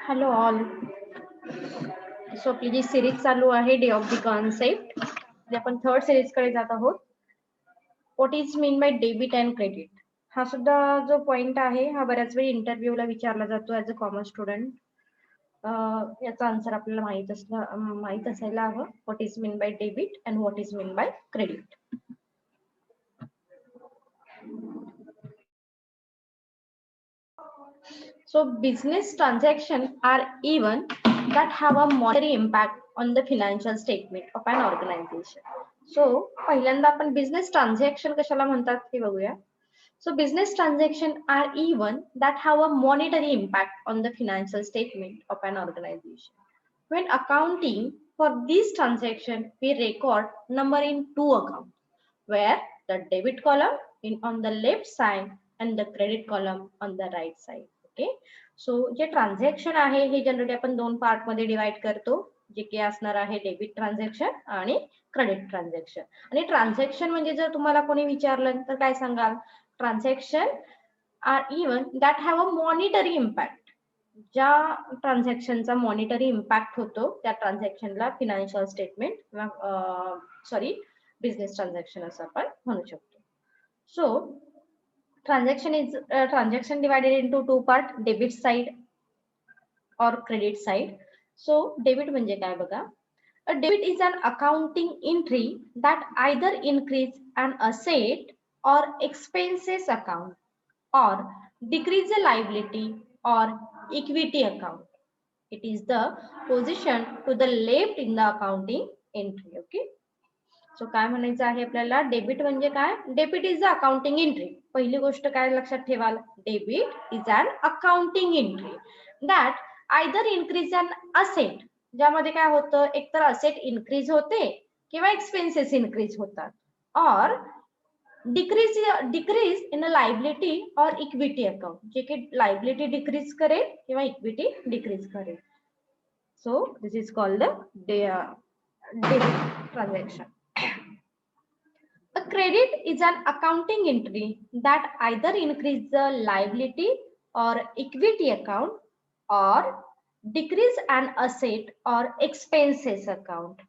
Hello all. So आपली जी series चालू आहे डे ऑफ द कॉन्सेप्ट, आपण थर्ड सिरीज कडे जात आहोत. What is mean by debit and credit. हा सुद्धा जो पॉइंट आहे हा बऱ्याच वेळी इंटरव्ह्यूला विचारला जातो ऍज अ कॉमर्स स्टुडंट. याचा आन्सर आपल्याला माहित असायला हवं. What is mean by debit and what is mean by credit. So business transactions are events that have a monetary impact on the financial statement of an organization. So पहिल्यांदा आपण business transaction कशाला म्हणतात ते बघूया. So business transactions are events that have a monetary impact on the financial statement of an organization. When accounting for these transactions, we record number in two accounts, where the debit column on the left side and the credit column on the right side. Okay. So जे transaction आहे हे generally आपण दोन part मध्ये divide करतो, जे की असणार आहे डेबिट ट्रान्झॅक्शन आणि क्रेडिट ट्रान्झॅक्शन. आणि ट्रान्झॅक्शन म्हणजे जर तुम्हाला कोणी विचारलं तर काय सांगाल? Transaction are even that have a monetary impact. ज्या ट्रान्झॅक्शनचा मॉनिटरी इम्पॅक्ट होतो त्या ट्रान्झॅक्शनला financial statement sorry business transaction असं आपण म्हणू शकतो. So transaction divided into two part, debit side or credit side. So debit म्हणजे काय बघा. A debit is an accounting entry that either increase an asset or expenses account or decrease a liability or equity account. It is the position to the left in the accounting entry. Okay. So काय म्हणायचं आहे आपल्याला? Debit म्हणजे काय? Debit is a accounting entry. पहिली गोष्ट काय लक्षात ठेवाल? Debit is an accounting entry that either increase an asset. ज्यामध्ये काय होतं? एकतर असेट इन्क्रीज होते किंवा एक्सपेन्सेस इन्क्रीज होतात, और डिक्रीज इन अ लायबिलिटी और इक्विटी अकाउंट, जे की लायबिलिटी डिक्रीज करेल किंवा इक्विटी डिक्रीज करेल. So this is called the debit transaction. A credit is an accounting entry that either increase the liability or equity account or decrease an asset or expenses account.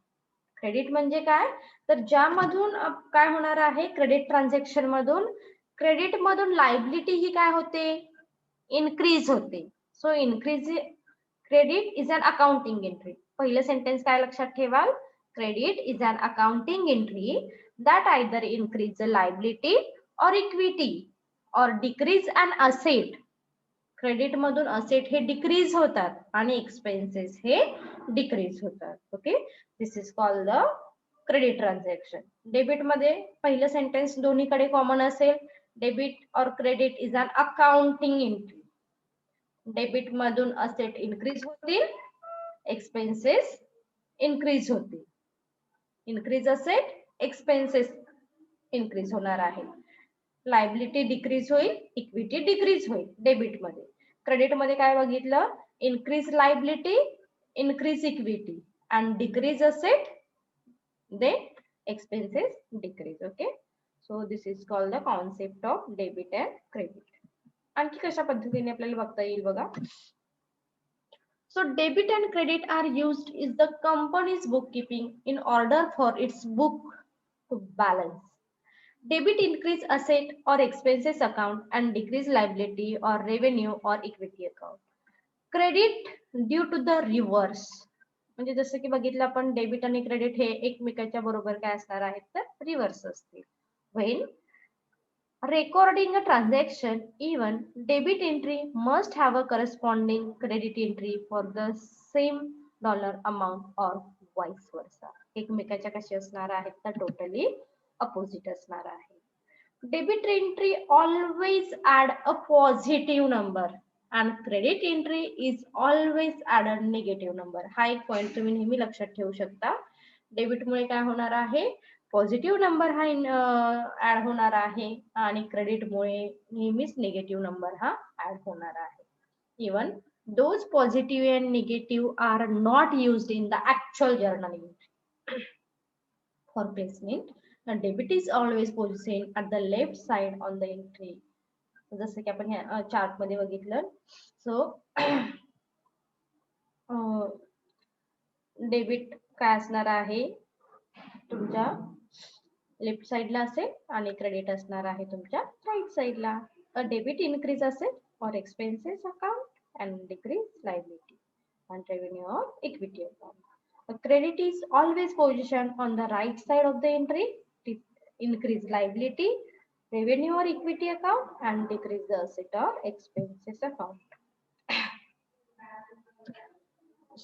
Credit म्हणजे काय? तर ज्यामधून काय होणार आहे? Credit transaction मधून liability ही काय होते? इन्क्रीज होते. So increase credit is an accounting entry. पहिलं सेंटेन्स काय लक्षात ठेवाल? Credit is an accounting entry that either increase the liability or equity or decrease an asset. Credit मधून असेट हे डिक्रीज होतात आणि एक्सपेन्सेस हे डिक्रीज होतात. Okay. This is called the credit transaction. Debit मध्ये पहिलं सेंटेन्स दोन्हीकडे कॉमन असेल. Debit or credit is an accounting entry. Debit मधून असेट इन्क्रीज होतील, एक्सपेन्सेस इन्क्रीज होतील. इन्क्रीज असेट, एक्सपेन्सेस इन्क्रीज होणार आहे. लायबिलिटी डिक्रीज होईल, इक्विटी डिक्रीज होईल डेबिट मध्ये. क्रेडिट मध्ये काय बघितलं? Increase liability, increase equity and decrease asset, they expenses decrease. Okay. So this is called the concept of debit and credit. आणखी कशा पद्धतीने आपल्याला बघता येईल बघा. So debit and credit are used in the company's bookkeeping in order for its book to balance. Debit increase asset or expenses account and decrease liability or revenue or equity account. Credit due to the reverse. म्हणजे जसं की बघितलं आपण debit आणि credit हे एकमेकांच्या बरोबर काय असणार आहेत? तर रिव्हर्स असतील. When recording a transaction, even debit entry must have a corresponding credit entry for the same dollar amount or vice versa. एकमेकाच्या कशी असणार आहेत? तर टोटली अपोजिट असणार आहे. Debit entry always add a positive number and credit entry is always add a negative number. हा एक point तुम्ही नेहमी लक्षात ठेवू शकता. डेबिट मुळे काय होणार आहे? पॉझिटिव्ह नंबर हा ऍड होणार आहे आणि क्रेडिट मुळे नेहमीच निगेटिव्ह नंबर हा ऍड होणार आहे. Even those positive and negative are not used in the actual journal entry. For placement, debit is always position at the left side on the entry. जसं की आपण चार्ट मध्ये बघितलं. सो डेबिट काय असणार आहे तुमच्या लेफ्ट साइडला असेल आणि क्रेडिट असणार आहे तुमच्या राईट साइडला. अ डेबिट इनक्रीज असेल for expenses account and decrease liability and revenue of equity account. The credit is always positioned on the right side of the entry to increase liability, revenue or equity account and decrease the asset or expenses account.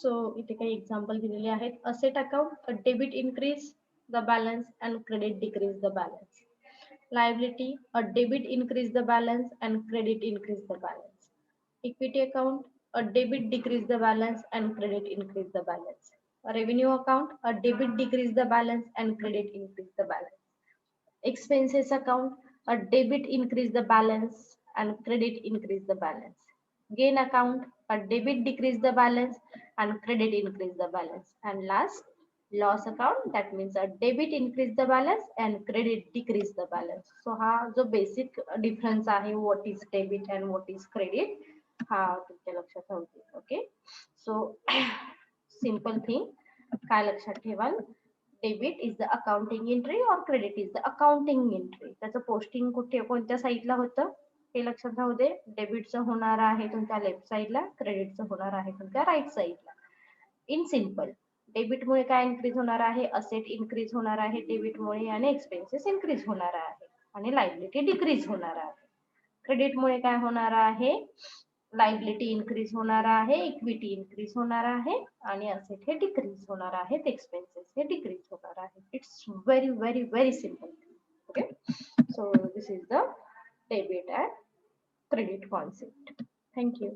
So इथे काही example दिलेले आहेत. Asset account, a debit increase the balance and credit decrease the balance. Liability, a debit increase the balance and credit increase the balance. Equity account, a debit decrease the balance and credit increase the balance. A revenue account, a debit decrease the balance and credit increase the balance. Expenses account, a debit increase the balance and credit increase the balance. Gain account, a debit decrease the balance and credit increase the balance. And last, loss account, that means a debit increase the balance and credit decrease the balance. So हा जो basic difference आहे, what is debit and what is credit, हा तुमच्या लक्षात राहू दे. Okay, so simple thing काय लक्षात ठेवाल, debit is the accounting entry और credit is the accounting entry. त्याचं पोस्टिंग कुठे कोणत्या साईडला होतं हे लक्षात राहू दे. डेबिटचं होणार आहे तुमच्या लेफ्ट साईडला, क्रेडिटचं होणार आहे तुमच्या राईट साईडला. इन सिंपल, डेबिटमुळे काय इन्क्रीज होणार आहे, असेट इन्क्रीज होणार आहे डेबिटमुळे आणि एक्सपेन्सेस इन्क्रीज होणार आहे आणि लायबिलिटी डिक्रीज होणार आहे. क्रेडिटमुळे काय होणार आहे, लायबिलिटी इन्क्रीज होणार आहे, इक्विटी इन्क्रीज होणार आहे आणि असेट हे डिक्रीज होणार आहेत, एक्सपेन्सेस हे डिक्रीज होणार आहे. It's very very very simple. Okay, so this is the debit and credit concept. Thank you.